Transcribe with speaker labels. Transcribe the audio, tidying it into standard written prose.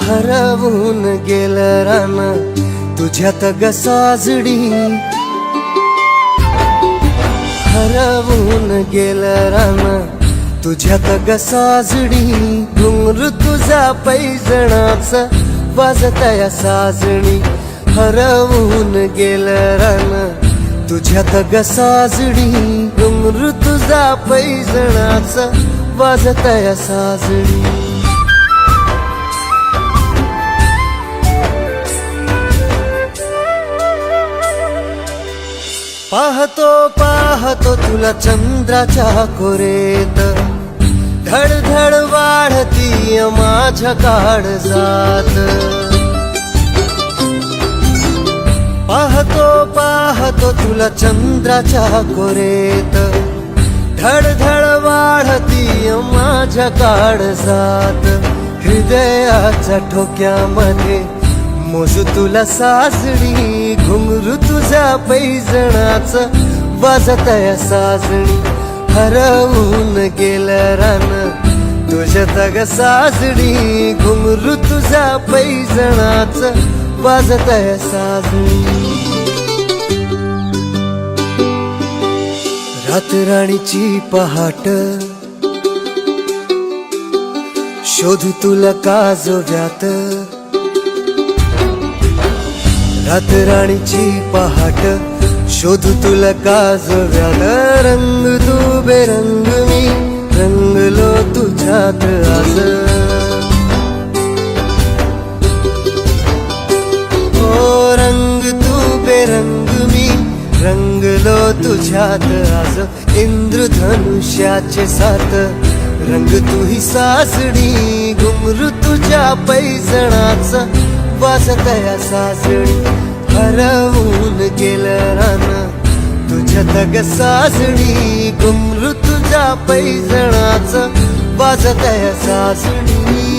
Speaker 1: हरवून गेलं रान तुझ्यात ग साजडी, हरवून गेलं रान तुझ्यात ग साजडी. घुंगरू तुझा पैजणाच वाजतया साजणी, हरवून गेलं रान तुझ्यात ग साजडी. घुंगरू तुझा पैजणाच वाजतया साजणी. पाहतो पाहतो तुला चंद्राच्या कोरेत, धडधड वाढती माझ्या काळजात. पाहतो पाहतो तुला चंद्राच्या कोरेत, धडधड वाढती माझ्या काळजात. हृदयाच्या ठोक्यामध्ये मोजू तुला साजणी, घुंगरू तुझ्या पैजणाच वाजतया साजणी. हरवून गेलं रान तुझ्यात ग साजणी, घुंगरू तुझ्या पैजणाच वाजतया साजणी. रातराणीची पहाट शोधू तुला काजव्यात, रातराणीची पहाट शोधू तुला काजव्यात. रंग तू बेरंग मी रंगलो तुझ्यात आज, ओ रंग तू बेरंग मी रंगलो तुझ्यात आज. इंद्रधनुष्याचे सात रंग तू ही सासडी, घुंगरू तुझ्या पैजणाच वाजतया साजणी. हरवून गेलं रान तुझ्यात ग साजणी, घुंगरू तुझ्या पैजणाच वाजतया साजणी.